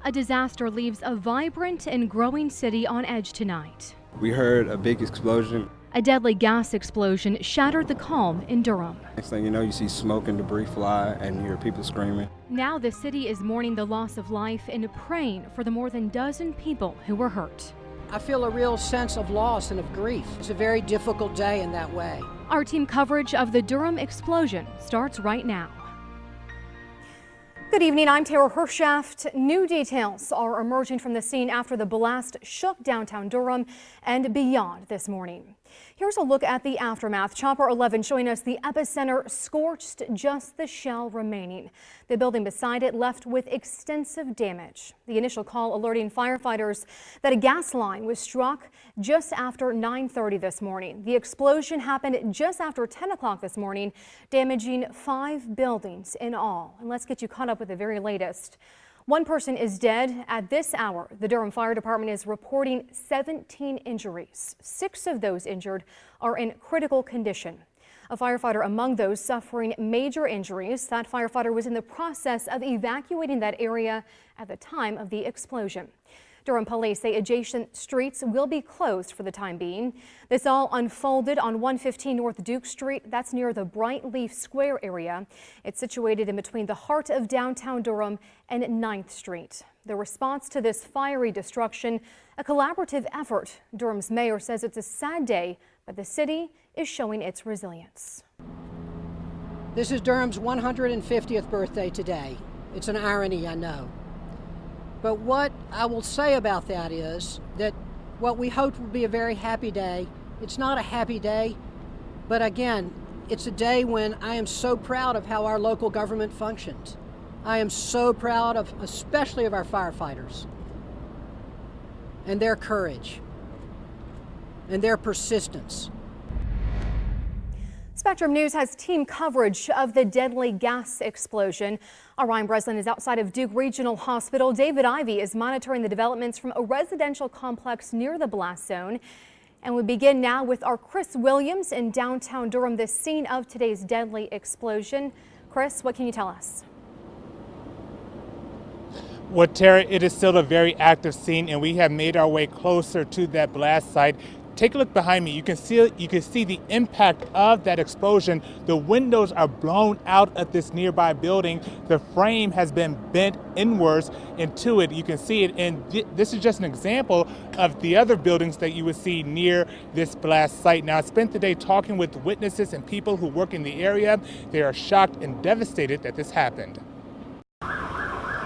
A disaster leaves a vibrant and growing city on edge tonight. We heard a big explosion. A deadly gas explosion shattered the calm in Durham. Next thing you know, you see smoke and debris fly and you hear people screaming. Now the city is mourning the loss of life and praying for the more than dozen people who were hurt. I feel a real sense of loss and of grief. It's a very difficult day in that way. Our team coverage of the Durham explosion starts right now. Good evening, I'm Tara Hershaft. New details are emerging from the scene after the blast shook downtown Durham and beyond this morning. Here's a look at the aftermath. Chopper 11 showing us the epicenter scorched, just the shell remaining. The building beside it left with extensive damage. The initial call alerting firefighters that a gas line was struck just after 9:30 this morning. The explosion happened just after 10 o'clock this morning, damaging 5 buildings in all. And let's get you caught up with the very latest. One person is dead at this hour. The Durham Fire Department is reporting 17 injuries. 6 of those injured are in critical condition. A firefighter among those suffering major injuries. That firefighter was in the process of evacuating that area at the time of the explosion. Durham police say adjacent streets will be closed for the time being. This all unfolded on 115 North Duke Street. That's near the Brightleaf Square area. It's situated in between the heart of downtown Durham and 9th Street. The response to this fiery destruction, a collaborative effort. Durham's mayor says it's a sad day, but the city is showing its resilience. This is Durham's 150th birthday today. It's an irony, I know. But what I will say about that is that what we hoped would be a very happy day, it's not a happy day, but again, it's a day when I am so proud of how our local government functions. I am so proud of, especially of our firefighters and their courage and their persistence. Spectrum News has team coverage of the deadly gas explosion. Our Ryan Breslin is outside of Duke Regional Hospital. David Ivey is monitoring the developments from a residential complex near the blast zone. And we begin now with our Chris Williams in downtown Durham, the scene of today's deadly explosion. Chris, what can you tell us? Well, Tara, it is still a very active scene, and we have made our way closer to that blast site. Take a look behind me. You can see the impact of that explosion. The windows are blown out of this nearby building. The frame has been bent inwards into it. You can see it, and this is just an example of the other buildings that you would see near this blast site. Now, I spent the day talking with witnesses and people who work in the area. They are shocked and devastated that this happened.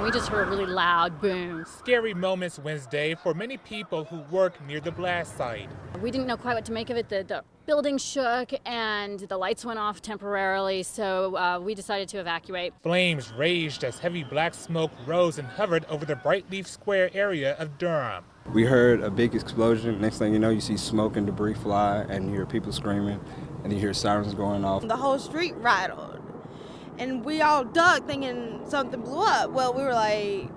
We just heard a really loud boom. Scary moments Wednesday for many people who work near the blast site. We didn't know quite what to make of it. The building shook and the lights went off temporarily, so we decided to evacuate. Flames raged as heavy black smoke rose and hovered over the Brightleaf Square area of Durham. We heard a big explosion. Next thing you know, you see smoke and debris fly and you hear people screaming and you hear sirens going off. The whole street rattled. And we all dug thinking something blew up. Well, we were like,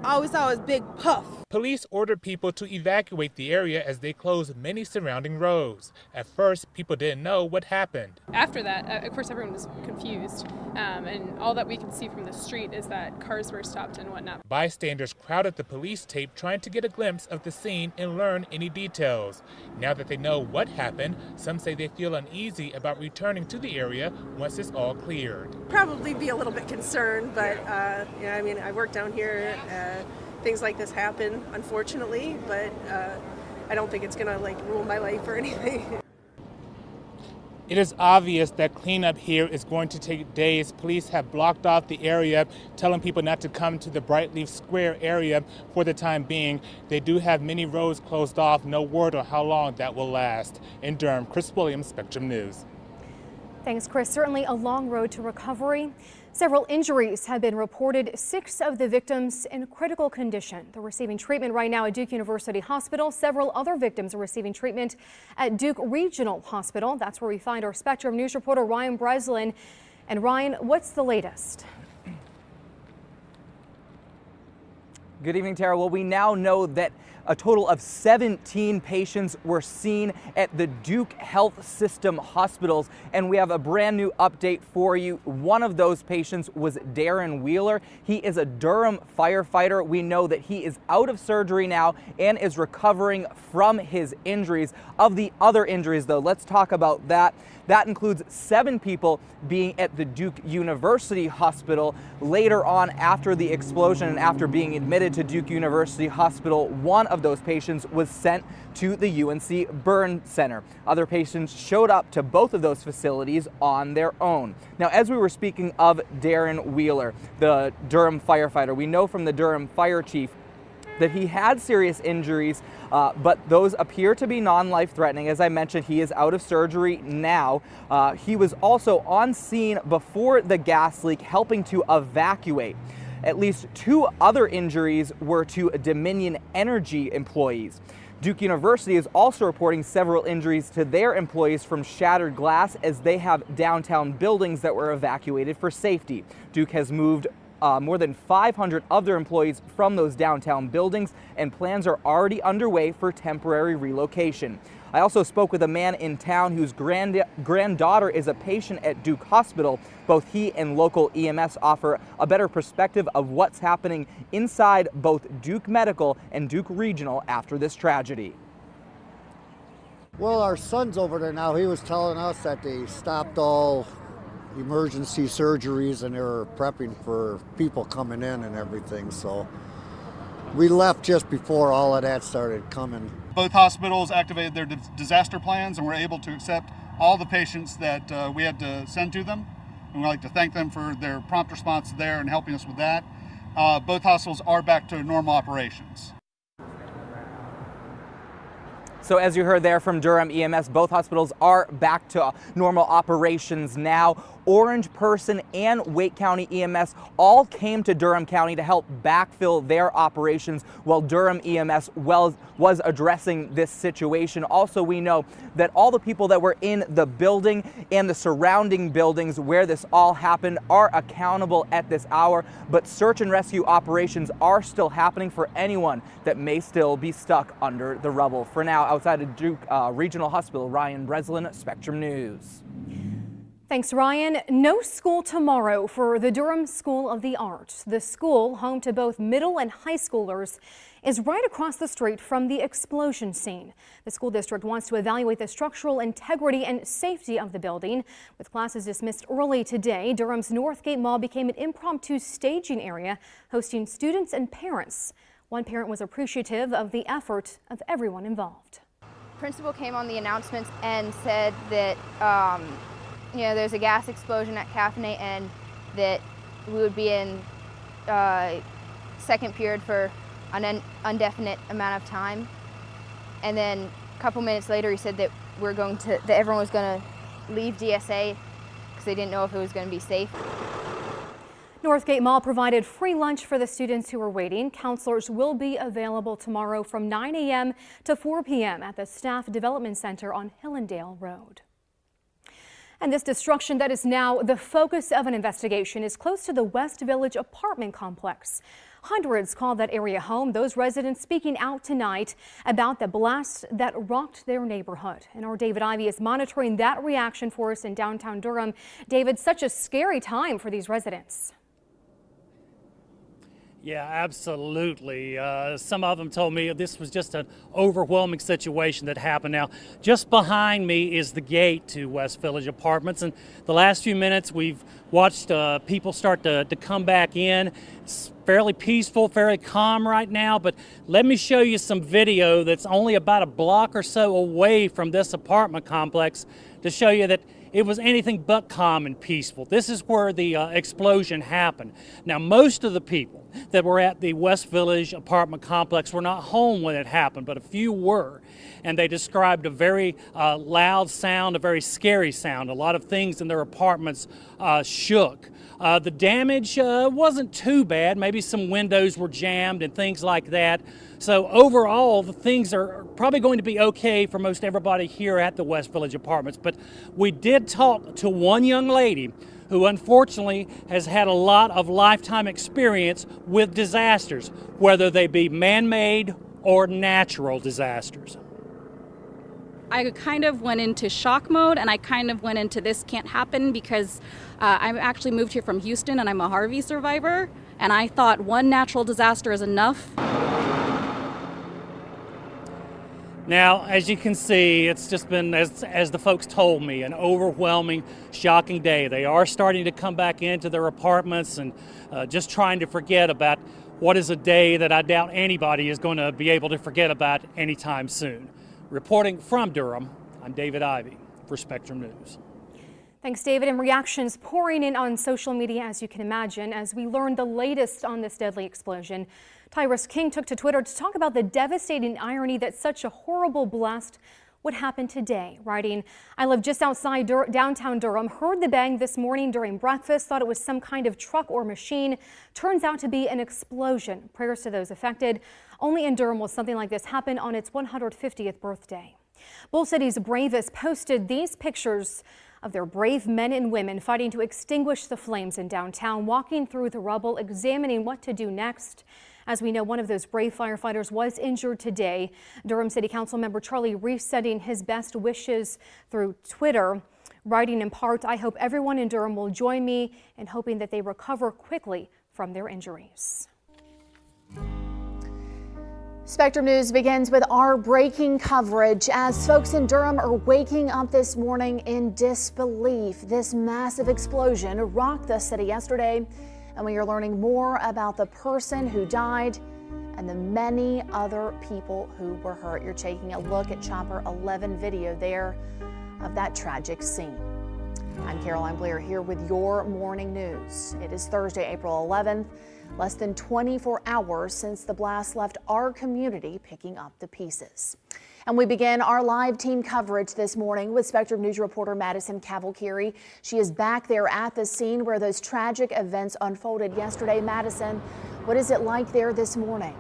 all we saw was big puff. Police ordered people to evacuate the area as they closed many surrounding roads. At first, people didn't know what happened. After that, of course, everyone was confused. And all that we could see from the street is that cars were stopped and whatnot. Bystanders crowded the police tape trying to get a glimpse of the scene and learn any details. Now that they know what happened, some say they feel uneasy about returning to the area once it's all cleared. Probably be a little bit concerned, but yeah, I mean, I work down here. Things like this happen, unfortunately, but I don't think it's gonna ruin my life or anything. It is obvious that cleanup here is going to take days. Police have blocked off the area, telling people not to come to the Brightleaf Square area for the time being. They do have many roads closed off. No word on how long that will last. In Durham, Chris Williams, Spectrum News. Thanks, Chris. Certainly a long road to recovery. Several injuries have been reported. 6 of the victims in critical condition. They're receiving treatment right now at Duke University Hospital. Several other victims are receiving treatment at Duke Regional Hospital. That's where we find our Spectrum News reporter Ryan Breslin. And Ryan, what's the latest? Good evening, Tara. Well, we now know that A total of 17 patients were seen at the Duke Health System hospitals, and we have a brand new update for you. One of those patients was Darren Wheeler. He is a Durham firefighter. We know that he is out of surgery now and is recovering from his injuries. Of the other injuries, though, let's talk about that. That includes 7 people being at the Duke University Hospital. Later on, after the explosion and after being admitted to Duke University Hospital, one of those patients was sent to the UNC Burn Center. Other patients showed up to both of those facilities on their own. Now, as we were speaking of Darren Wheeler, the Durham firefighter, we know from the Durham fire chief that he had serious injuries, but those appear to be non-life-threatening. As I mentioned, he is out of surgery now. He was also on scene before the gas leak, helping to evacuate. At least 2 other injuries were to Dominion Energy employees. Duke University is also reporting several injuries to their employees from shattered glass, as they have downtown buildings that were evacuated for safety. Duke has moved more than 500 other employees from those downtown buildings, and plans are already underway for temporary relocation. I also spoke with a man in town whose granddaughter is a patient at Duke Hospital. Both he and local EMS offer a better perspective of what's happening inside both Duke Medical and Duke Regional after this tragedy. Well, our son's over there now. He was telling us that they stopped all emergency surgeries and they were prepping for people coming in and everything, so we left just before all of that started coming. Both hospitals activated their disaster plans and were able to accept all the patients that we had to send to them, and we'd like to thank them for their prompt response there and helping us with that. Both hospitals are back to normal operations. So as you heard there from Durham EMS, both hospitals are back to normal operations now. Orange Person and Wake County EMS all came to Durham County to help backfill their operations while Durham EMS was addressing this situation. Also, we know that all the people that were in the building and the surrounding buildings where this all happened are accountable at this hour, but search and rescue operations are still happening for anyone that may still be stuck under the rubble. For now, outside of Duke Regional Hospital, Ryan Breslin, Spectrum News. Thanks, Ryan. No school tomorrow for the Durham School of the Arts. The school, home to both middle and high schoolers, is right across the street from the explosion scene. The school district wants to evaluate the structural integrity and safety of the building. With classes dismissed early today, Durham's Northgate Mall became an impromptu staging area, hosting students and parents. One parent was appreciative of the effort of everyone involved. Principal came on the announcements and said that there's a gas explosion at Caffeinate and that we would be in second period for an indefinite amount of time. And then a couple minutes later, he said that everyone was going to leave DSA because they didn't know if it was going to be safe. Northgate Mall provided free lunch for the students who were waiting. Counselors will be available tomorrow from 9 a.m. to 4 p.m. at the Staff Development Center on Hillendale Road. And this destruction that is now the focus of an investigation is close to the West Village apartment complex. Hundreds called that area home, those residents speaking out tonight about the blast that rocked their neighborhood. And our David Ivey is monitoring that reaction for us in downtown Durham. David, such a scary time for these residents. Yeah, absolutely. Some of them told me this was just an overwhelming situation that happened. Now, just behind me is the gate to West Village Apartments, and the last few minutes we've watched people start to come back in. It's fairly peaceful, fairly calm right now, but let me show you some video that's only about a block or so away from this apartment complex to show you that it was anything but calm and peaceful. This is where the explosion happened. Now, most of the people that were at the West Village apartment complex were not home when it happened, but a few were. And they described a very loud sound, a very scary sound. A lot of things in their apartments shook. The damage wasn't too bad. Maybe some windows were jammed and things like that. So overall, the things are probably going to be okay for most everybody here at the West Village Apartments. But we did talk to one young lady who unfortunately has had a lot of lifetime experience with disasters, whether they be man-made or natural disasters. I kind of went into shock mode, and I kind of went into this can't happen because I actually moved here from Houston and I'm a Harvey survivor, and I thought one natural disaster is enough. Now, as you can see, it's just been, as the folks told me, an overwhelming, shocking day. They are starting to come back into their apartments and just trying to forget about what is a day that I doubt anybody is going to be able to forget about anytime soon. Reporting from Durham, I'm David Ivey for Spectrum News. Thanks, David. And reactions pouring in on social media, as you can imagine, as we learn the latest on this deadly explosion. Tyrus King took to Twitter to talk about the devastating irony that such a horrible blast would happen today, writing, "I live just outside downtown Durham, heard the bang this morning during breakfast, thought it was some kind of truck or machine. Turns out to be an explosion. Prayers to those affected. Only in Durham will something like this happen on its 150th birthday." Bull City's bravest posted these pictures of their brave men and women fighting to extinguish the flames in downtown, walking through the rubble, examining what to do next. As we know, one of those brave firefighters was injured today. Durham City Council member Charlie Reese sending his best wishes through Twitter, writing in part, "I hope everyone in Durham will join me in hoping that they recover quickly from their injuries." Spectrum News begins with our breaking coverage as folks in Durham are waking up this morning in disbelief. This massive explosion rocked the city yesterday, and we are learning more about the person who died and the many other people who were hurt. You're taking a look at Chopper 11 video there of that tragic scene. I'm Caroline Blair here with your morning news. It is Thursday, April 11th. Less than 24 hours since the blast left our community picking up the pieces. And we begin our live team coverage this morning with Spectrum News reporter Madison Cavalcari. She is back there at the scene where those tragic events unfolded yesterday. Madison, what is it like there this morning?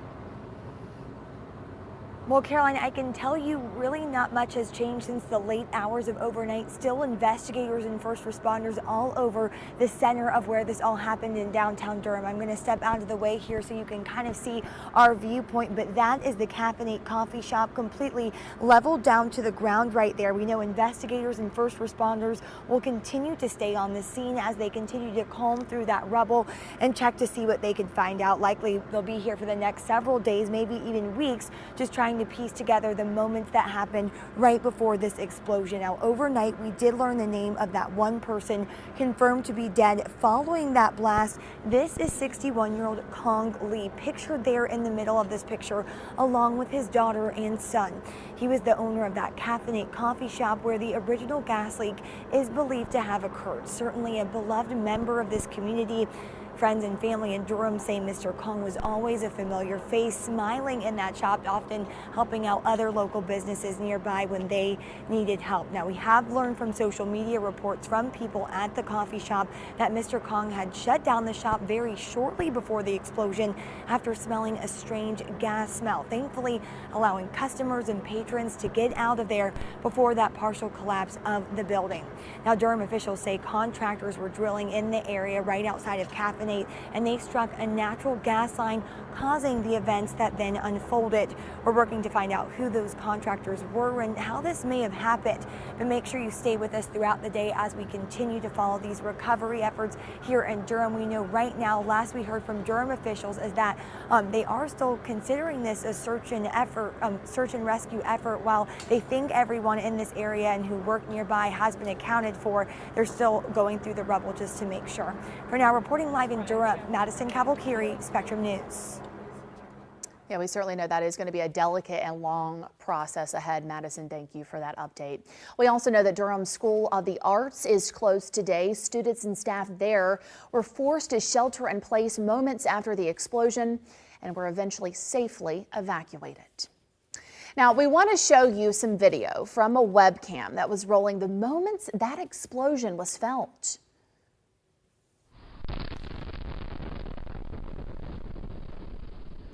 Well, Caroline, I can tell you really not much has changed since the late hours of overnight. Still investigators and first responders all over the center of where this all happened in downtown Durham. I'm going to step out of the way here so you can kind of see our viewpoint, but that is the Caffeinate coffee shop completely leveled down to the ground right there. We know investigators and first responders will continue to stay on the scene as they continue to comb through that rubble and check to see what they can find out. Likely they'll be here for the next several days, maybe even weeks, just trying to piece together the moments that happened right before this explosion. Now, overnight, we did learn the name of that one person confirmed to be dead following that blast. This is 61-year-old Kong Lee, pictured there in the middle of this picture, along with his daughter and son. He was the owner of that Caffeinate coffee shop where the original gas leak is believed to have occurred. Certainly a beloved member of this community. Friends and family in Durham say Mr. Kong was always a familiar face, smiling in that shop, often helping out other local businesses nearby when they needed help. Now, we have learned from social media reports from people at the coffee shop that Mr. Kong had shut down the shop very shortly before the explosion after smelling a strange gas smell, thankfully allowing customers and patrons to get out of there before that partial collapse of the building. Now, Durham officials say contractors were drilling in the area right outside of Caffeinate, and they struck a natural gas line, causing the events that then unfolded. We're working to find out who those contractors were and how this may have happened. But make sure you stay with us throughout the day as we continue to follow these recovery efforts here in Durham. We know right now, last we heard from Durham officials, is that they are still considering this a search and rescue effort. While they think everyone in this area and who work nearby has been accounted for, they're still going through the rubble just to make sure. For now, reporting live in Durham, Madison Cavalcari, Spectrum News. Yeah, we certainly know that is going to be a delicate and long process ahead. Madison, thank you for that update. We also know that Durham School of the Arts is closed today. Students and staff there were forced to shelter in place moments after the explosion and were eventually safely evacuated. Now, we want to show you some video from a webcam that was rolling the moments that explosion was felt.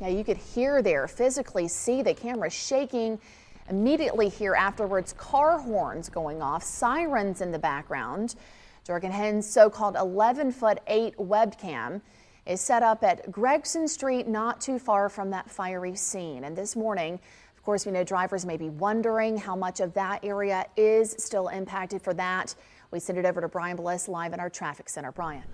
Yeah, you could hear there, physically see the camera shaking. Immediately hear afterwards car horns going off, sirens in the background. Jorgen Henn's so-called 11'8" webcam is set up at Gregson Street, not too far from that fiery scene. And this morning, of course, we know drivers may be wondering how much of that area is still impacted for that. We send it over to Brian Bliss live in our traffic center. Brian.